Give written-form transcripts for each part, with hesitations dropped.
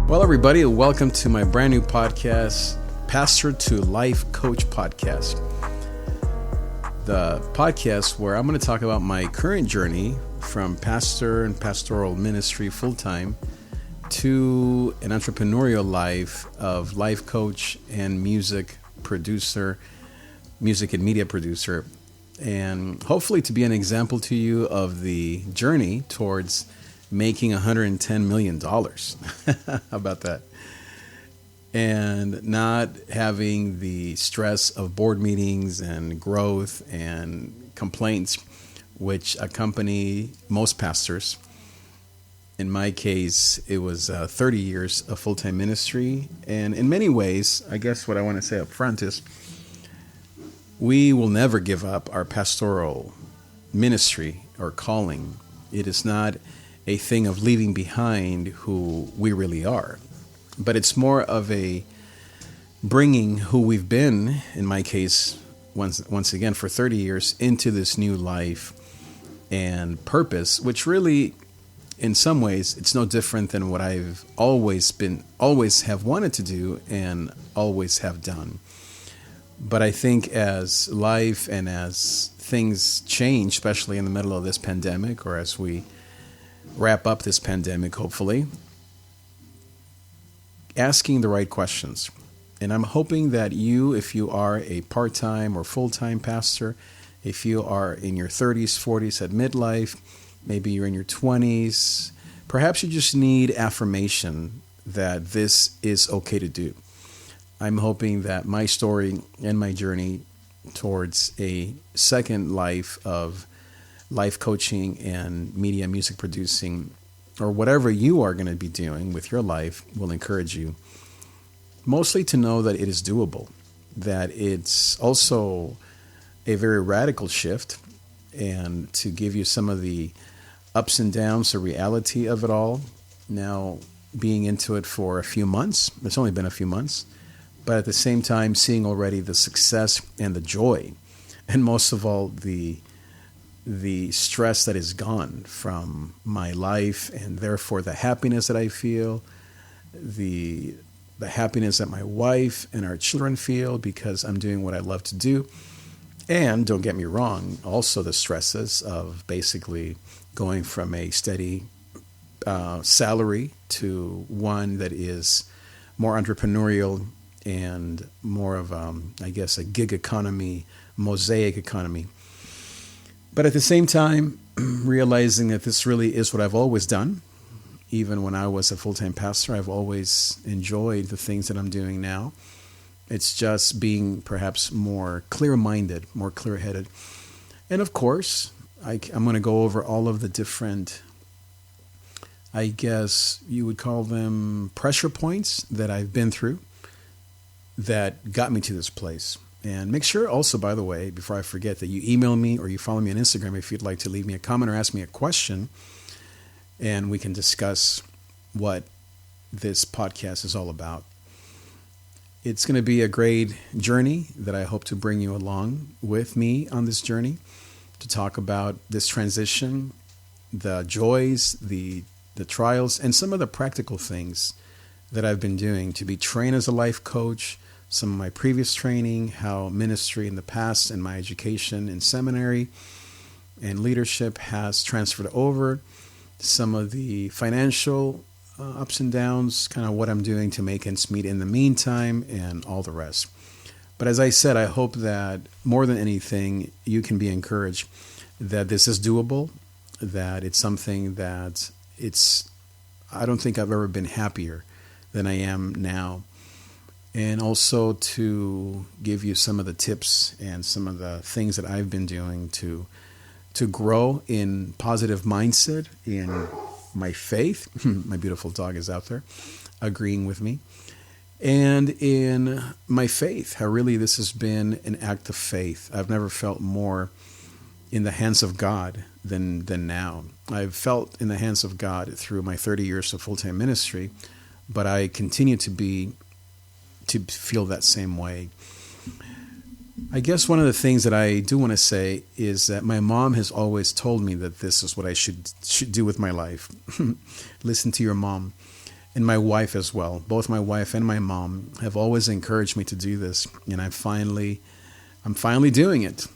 Well, everybody, welcome to my brand new podcast, Pastor to Life Coach Podcast. The podcast where I'm going to talk about my current journey from pastor and pastoral ministry full-time to an entrepreneurial life of life coach and music and media producer, and hopefully to be an example to you of the journey towards making $110 million. How about that? And not having the stress of board meetings and growth and complaints which accompany most pastors. In my case, it was 30 years of full-time ministry. And in many ways, I guess what I want to say up front is we will never give up our pastoral ministry or calling. It is not a thing of leaving behind who we really are, but it's more of a bringing who we've been, in my case, once again for 30 years, into this new life and purpose, which really, in some ways, it's no different than what I've always have wanted to do and always have done. But I think as life and as things change, especially in the middle of this pandemic, or as we wrap up this pandemic, hopefully, asking the right questions. And I'm hoping that you, if you are a part-time or full-time pastor, if you are in your 30s, 40s at midlife, maybe you're in your 20s, perhaps you just need affirmation that this is okay to do. I'm hoping that my story and my journey towards a second life of life coaching and media music producing, or whatever you are going to be doing with your life, will encourage you. Mostly to know that it is doable, that it's also a very radical shift, and to give you some of the ups and downs, the reality of it all. Now, being into it for a few months, it's only been a few months, but at the same time, seeing already the success and the joy, and most of all, the stress that is gone from my life, and therefore the happiness that I feel, the happiness that my wife and our children feel because I'm doing what I love to do. And don't get me wrong, also the stresses of basically going from a steady salary to one that is more entrepreneurial and more of, I guess, a gig economy, mosaic economy. But at the same time, realizing that this really is what I've always done. Even when I was a full-time pastor, I've always enjoyed the things that I'm doing now. It's just being perhaps more clear-minded, more clear-headed. And of course, I'm going to go over all of the different, I guess you would call them pressure points that I've been through that got me to this place. And make sure also, by the way, before I forget, that you email me or you follow me on Instagram if you'd like to leave me a comment or ask me a question, and we can discuss what this podcast is all about. It's going to be a great journey that I hope to bring you along with me on this journey to talk about this transition, the joys, the trials, and some of the practical things that I've been doing to be trained as a life coach, some of my previous training, how ministry in the past and my education in seminary and leadership has transferred over, some of the financial ups and downs, kind of what I'm doing to make ends meet in the meantime, and all the rest. But as I said, I hope that more than anything, you can be encouraged that this is doable, that it's something that I don't think I've ever been happier than I am now. And also to give you some of the tips and some of the things that I've been doing to grow in positive mindset, in my faith. My beautiful dog is out there agreeing with me. And in my faith, how really this has been an act of faith. I've never felt more in the hands of God than now. I've felt in the hands of God through my 30 years of full-time ministry, but I continue to feel that same way. I guess one of the things that I do want to say is that my mom has always told me that this is what I should do with my life. Listen to your mom. and my wife as well. Both my wife and my mom have always encouraged me to do this, and I'm finally doing it.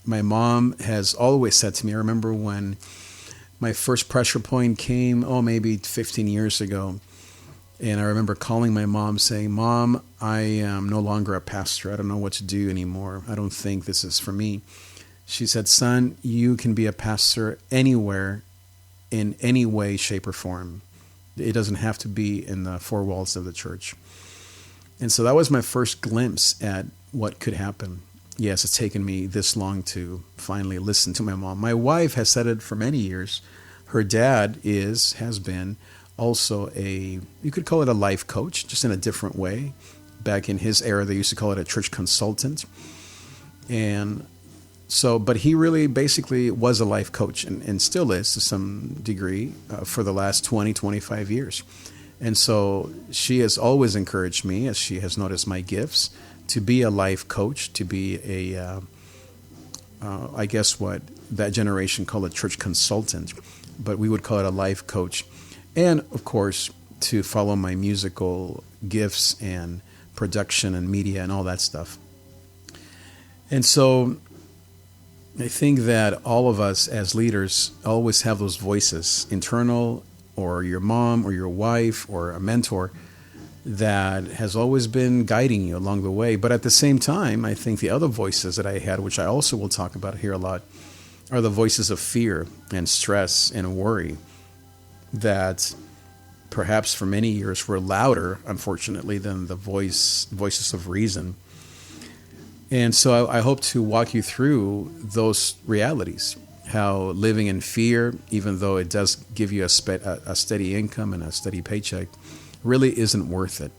My mom has always said to me, I remember when my first pressure point came, maybe 15 years ago. And I remember calling my mom saying, Mom, I am no longer a pastor. I don't know what to do anymore. I don't think this is for me. She said, son, you can be a pastor anywhere, in any way, shape, or form. It doesn't have to be in the four walls of the church. And so that was my first glimpse at what could happen. Yes, it's taken me this long to finally listen to my mom. My wife has said it for many years. Her dad has been also you could call it a life coach, just in a different way. Back in his era, they used to call it a church consultant. And so, but he really basically was a life coach and still is to some degree for the last 20, 25 years. And so she has always encouraged me, as she has noticed my gifts, to be a life coach, to be I guess what that generation called a church consultant, but we would call it a life coach. And, of course, to follow my musical gifts and production and media and all that stuff. And so I think that all of us as leaders always have those voices, internal, or your mom or your wife or a mentor, that has always been guiding you along the way. But at the same time, I think the other voices that I had, which I also will talk about here a lot, are the voices of fear and stress and worry that perhaps for many years were louder, unfortunately, than the voices of reason. And so I hope to walk you through those realities, how living in fear, even though it does give you a steady income and a steady paycheck, really isn't worth it.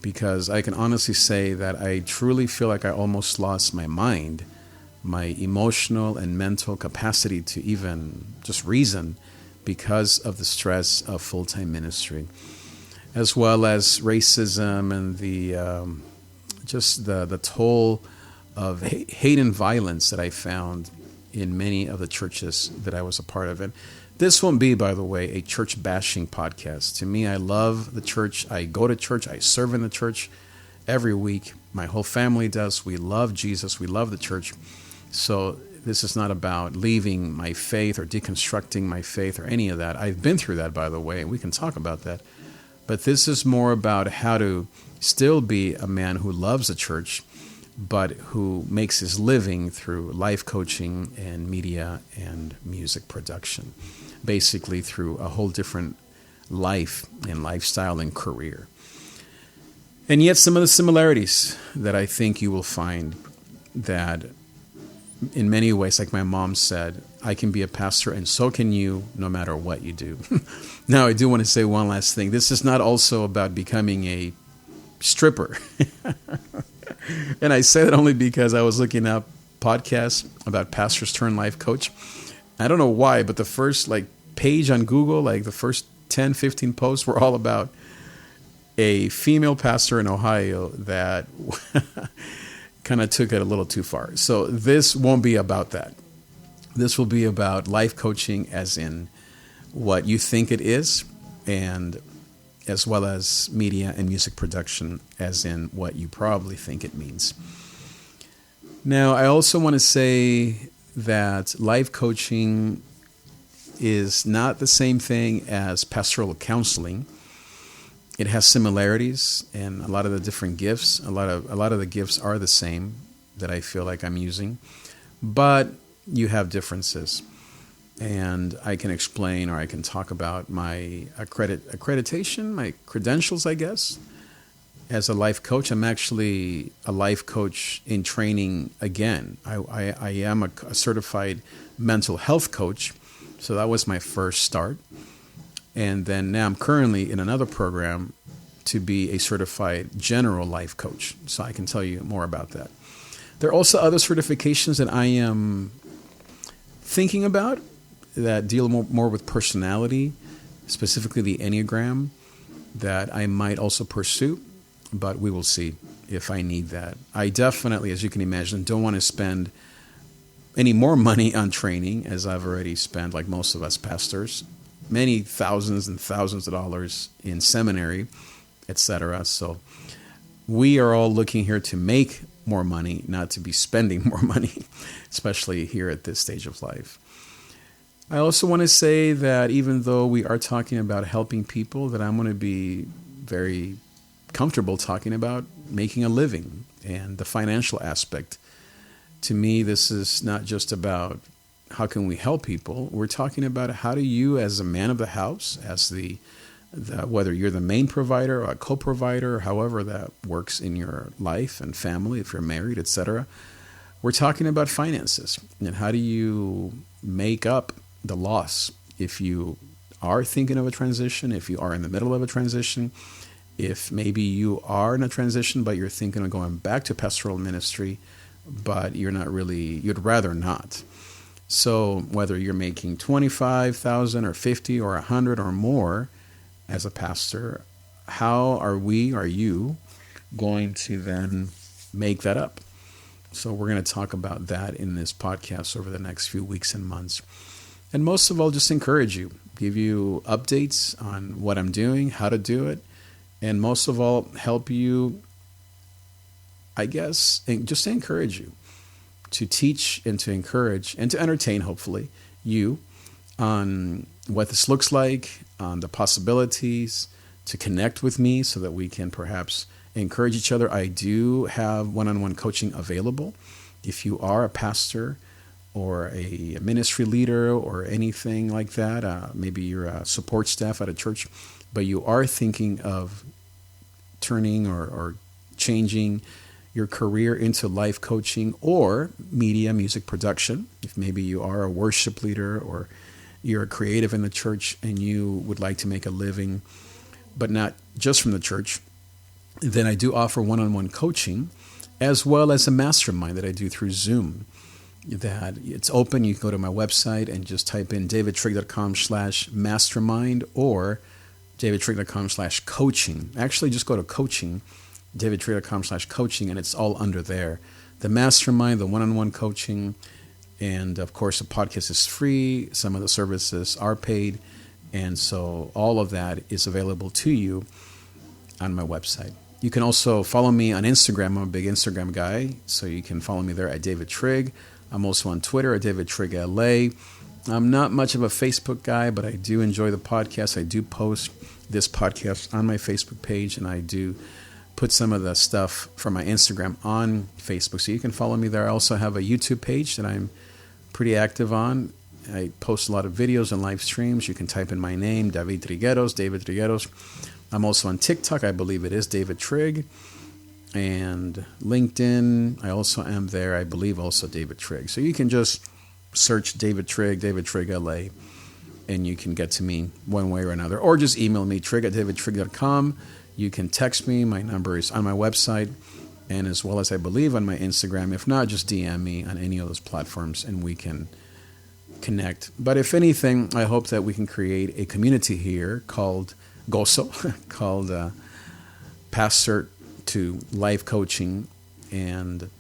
Because I can honestly say that I truly feel like I almost lost my mind, my emotional and mental capacity to even just reason, because of the stress of full-time ministry, as well as racism and the toll of hate and violence that I found in many of the churches that I was a part of. And this won't be, by the way, a church bashing podcast. To me, I love the church. I go to church. I serve in the church every week. My whole family does. We love Jesus. We love the church. So this is not about leaving my faith or deconstructing my faith or any of that. I've been through that, by the way, and we can talk about that. But this is more about how to still be a man who loves the church, but who makes his living through life coaching and media and music production, basically through a whole different life and lifestyle and career. And yet some of the similarities that I think you will find, that in many ways, like my mom said, I can be a pastor and so can you, no matter what you do. Now, I do want to say one last thing. This is not also about becoming a stripper. And I say that only because I was looking up podcasts about pastors turned life coach. I don't know why, but the first page on Google, the first 10, 15 posts were all about a female pastor in Ohio that kind of took it a little too far. So this won't be about that. This will be about life coaching as in what you think it is, and as well as media and music production as in what you probably think it means. Now, I also want to say that life coaching is not the same thing as pastoral counseling. It has similarities and a lot of the different gifts. A lot of the gifts are the same that I feel like I'm using, but you have differences. And I can explain, or I can talk about my accreditation, my credentials, I guess, as a life coach. I'm actually a life coach in training again. I am a certified mental health coach, so that was my first start. And then now I'm currently in another program to be a certified general life coach, so I can tell you more about that. There are also other certifications that I am thinking about that deal more with personality, specifically the Enneagram, that I might also pursue, but we will see if I need that. I definitely, as you can imagine, don't want to spend any more money on training, as I've already spent, like most of us pastors, many thousands and thousands of dollars in seminary, etc. So we are all looking here to make more money, not to be spending more money, especially here at this stage of life. I also want to say that even though we are talking about helping people, that I'm going to be very comfortable talking about making a living and the financial aspect. To me, this is not just about how can we help people. We're talking about how do you, as a man of the house, as the whether you're the main provider or a co-provider, however that works in your life and family, if you're married, etc. We're talking about finances and how do you make up the loss if you are thinking of a transition, if you are in the middle of a transition, if maybe you are in a transition but you're thinking of going back to pastoral ministry, but you're not really, you'd rather not. So whether you're making $25,000 or $50,000 or $100,000 or more as a pastor, how are you going to then make that up? So we're going to talk about that in this podcast over the next few weeks and months. And most of all, just encourage you, give you updates on what I'm doing, how to do it, and most of all, help you, I guess, just to encourage you, to teach and to encourage and to entertain, hopefully, you on what this looks like, on the possibilities, to connect with me so that we can perhaps encourage each other. I do have one-on-one coaching available. If you are a pastor or a ministry leader or anything like that, maybe you're a support staff at a church, but you are thinking of turning or changing your career into life coaching or media, music production. If maybe you are a worship leader or you're a creative in the church and you would like to make a living, but not just from the church, then I do offer one-on-one coaching as well as a mastermind that I do through Zoom. That it's open. You can go to my website and just type in davidTrig.com/mastermind or davidTrig.com/coaching. Actually, just go to coaching, davidTrig.com/coaching, and it's all under there. The mastermind, the one-on-one coaching, and of course, the podcast is free. Some of the services are paid. And so all of that is available to you on my website. You can also follow me on Instagram. I'm a big Instagram guy, so you can follow me there at davidTrig. I'm also on Twitter at davidTrigLA. I'm not much of a Facebook guy, but I do enjoy the podcast. I do post this podcast on my Facebook page, and I do put some of the stuff from my Instagram on Facebook, so you can follow me there. I also have a YouTube page that I'm pretty active on. I post a lot of videos and live streams. You can type in my name, David Trigueros. I'm also on TikTok. I believe it is David Trig. And LinkedIn, I also am there. I believe also David Trig. So you can just search David Trig LA, and you can get to me one way or another. Or just email me, trig@davidtrig.com. You can text me. My number is on my website, and as well as I believe on my Instagram. If not, just DM me on any of those platforms, and we can connect. But if anything, I hope that we can create a community here called Gozo, called Pastor to Life Coaching, and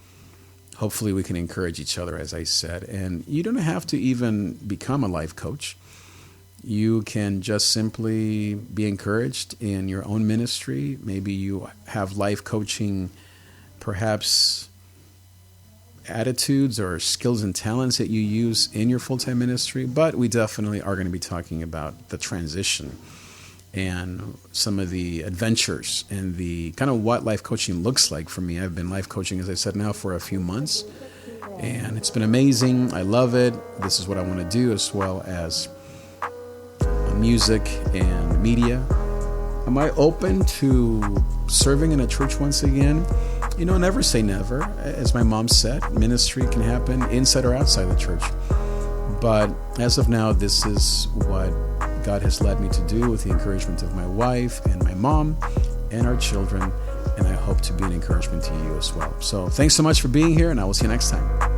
hopefully we can encourage each other, as I said. And you don't have to even become a life coach. You can just simply be encouraged in your own ministry. Maybe you have life coaching, perhaps attitudes or skills and talents that you use in your full-time ministry, but we definitely are going to be talking about the transition and some of the adventures and the kind of what life coaching looks like for me. I've been life coaching, as I said, now for a few months, and it's been amazing. I love it. This is what I want to do, as well as music and media. Am I open to serving in a church once again? You know, never say never. As my mom said, ministry can happen inside or outside the church. But as of now, this is what God has led me to do with the encouragement of my wife and my mom and our children. And I hope to be an encouragement to you as well. So thanks so much for being here, and I will see you next time.